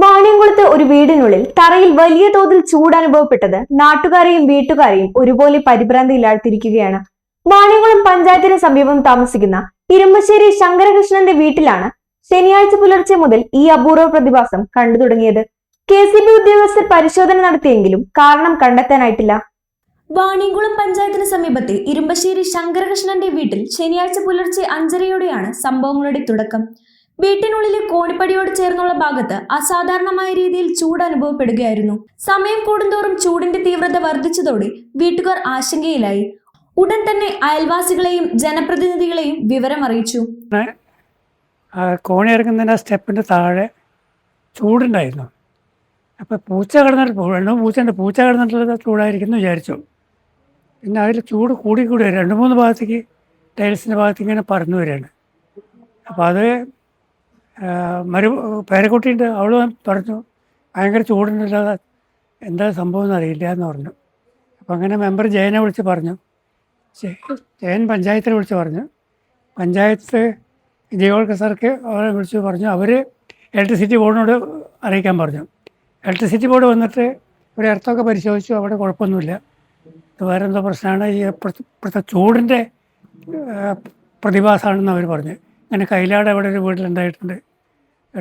വാണിയംകുളത്ത് ഒരു വീടിനുള്ളിൽ തറയിൽ വലിയ തോതിൽ ചൂട് അനുഭവപ്പെട്ടത് നാട്ടുകാരെയും വീട്ടുകാരെയും ഒരുപോലെ പരിഭ്രാന്തിയിലാഴ്ത്തിയിരിക്കുകയാണ്. വാണിയംകുളം പഞ്ചായത്തിന് സമീപം താമസിക്കുന്ന ഇരുമ്പശ്ശേരി ശങ്കരകൃഷ്ണന്റെ വീട്ടിലാണ് ശനിയാഴ്ച പുലർച്ചെ മുതൽ ഈ അപൂർവ പ്രതിഭാസം കണ്ടു തുടങ്ങിയത്. KCB ഉദ്യോഗസ്ഥർ പരിശോധന നടത്തിയെങ്കിലും കാരണം കണ്ടെത്താനായിട്ടില്ല. വാണിയംകുളം പഞ്ചായത്തിന് സമീപത്തെ ഇരുമ്പശ്ശേരി ശങ്കരകൃഷ്ണന്റെ വീട്ടിൽ ശനിയാഴ്ച പുലർച്ചെ 5:30-യോടെയാണ് സംഭവങ്ങളുടെ തുടക്കം. വീട്ടിനുള്ളിലെ കോണിപ്പടിയോട് ചേർന്നുള്ള ഭാഗത്ത് അസാധാരണമായ രീതിയിൽ ചൂട് അനുഭവപ്പെടുകയായിരുന്നു. സമയം കൂടുന്തോറും ചൂടിന്റെ തീവ്രത വർദ്ധിച്ചതോടെ വീട്ടുകാർ ആശങ്കയിലായി. ഉടൻ തന്നെ അയൽവാസികളെയും ജനപ്രതിനിധികളെയും വിവരം അറിയിച്ചു. കോണി ഇറങ്ങുന്നതിൻ്റെ സ്റ്റെപ്പിൻ്റെ താഴെ ചൂടുണ്ടായിരുന്നു. അപ്പോൾ പൂച്ച കിടന്നിട്ടുള്ളത് ചൂടായിരിക്കുന്നു വിചാരിച്ചു. പിന്നെ അതിൽ ചൂട് കൂടി 2-3 ഭാഗത്തേക്ക് ടൈൽസിൻ്റെ ഭാഗത്തേക്ക് ഇങ്ങനെ പറന്നു വരികയാണ്. അപ്പോൾ അത് പേരക്കുട്ടിയുണ്ട്, അവൾ പറഞ്ഞു ഭയങ്കര ചൂടുണ്ടല്ലാതെ എന്താ സംഭവം എന്നറിയില്ല എന്ന് പറഞ്ഞു. അപ്പോൾ അങ്ങനെ മെമ്പർ ജയനെ വിളിച്ച് പറഞ്ഞു. ജയൻ പഞ്ചായത്തിനെ വിളിച്ച് പറഞ്ഞു. പഞ്ചായത്ത് ജൈവോൾക്കസർക്ക് അവരെ വിളിച്ച് പറഞ്ഞു. അവർ ഇലക്ട്രിസിറ്റി ബോർഡിനോട് അറിയിക്കാൻ പറഞ്ഞു. ഇലക്ട്രിസിറ്റി ബോർഡ് വന്നിട്ട് ഒരു എർത്തൊക്കെ പരിശോധിച്ചു. അവിടെ കുഴപ്പമൊന്നുമില്ല, ഇത് വേറെ എന്തോ പ്രശ്നമാണ്, ഈ ഇപ്പോഴത്തെ ചൂടിൻ്റെ പ്രതിഭാസമാണെന്ന് അവർ പറഞ്ഞു. അങ്ങനെ കൈലാട് അവിടെ ഒരു വീട്ടിലുണ്ടായിട്ടുണ്ട്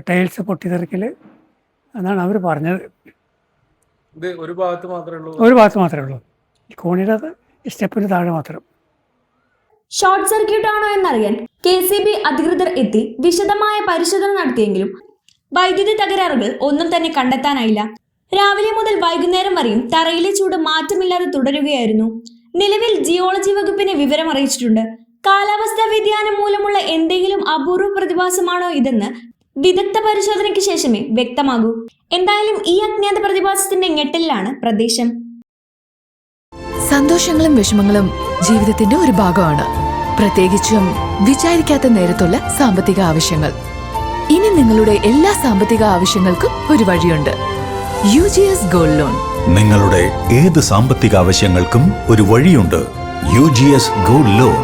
ടൈൽസ് പൊട്ടിത്തെറിക്കൽ എന്നാണ് അവർ പറഞ്ഞത്. ഒരു ഭാഗത്ത് മാത്രമേ ഉള്ളൂ, ഈ കോണിയുടെ സ്റ്റെപ്പിന് താഴെ മാത്രം. ഷോർട്ട് സർക്യൂട്ട് ആണോ എന്നറിയാൻ KCB അധികൃതർ എത്തി വിശദമായ പരിശോധന നടത്തിയെങ്കിലും വൈദ്യുതി തകരാറുകൾ ഒന്നും തന്നെ കണ്ടെത്താനായില്ല. രാവിലെ മുതൽ വൈകുന്നേരം വരെയും തറയിലെ ചൂട് മാറ്റമില്ലാതെ തുടരുകയായിരുന്നു. നിലവിൽ ജിയോളജി വകുപ്പിനെ വിവരം അറിയിച്ചിട്ടുണ്ട്. കാലാവസ്ഥാ വ്യതിയാനം മൂലമുള്ള എന്തെങ്കിലും അപൂർവ പ്രതിഭാസമാണോ ഇതെന്ന് വിദഗ്ധ പരിശോധനയ്ക്ക് ശേഷമേ വ്യക്തമാകൂ. എന്തായാലും ഈ അജ്ഞാത പ്രതിഭാസത്തിന്റെ ഞെട്ടലിലാണ് പ്രദേശം. സന്തോഷങ്ങളും വിഷമങ്ങളും ജീവിതത്തിന്റെ ഒരു ഭാഗമാണ്, പ്രത്യേകിച്ചും വിചാരിക്കാത്ത നേരത്തുള്ള സാമ്പത്തിക ആവശ്യങ്ങൾ. ഇനി നിങ്ങളുടെ എല്ലാ സാമ്പത്തിക ആവശ്യങ്ങൾക്കും ഒരു വഴിയുണ്ട്, UGS ഗോൾഡ് ലോൺ. നിങ്ങളുടെ ഏത് സാമ്പത്തിക ആവശ്യങ്ങൾക്കും ഒരു വഴിയുണ്ട്, UGS ഗോൾഡ് ലോൺ.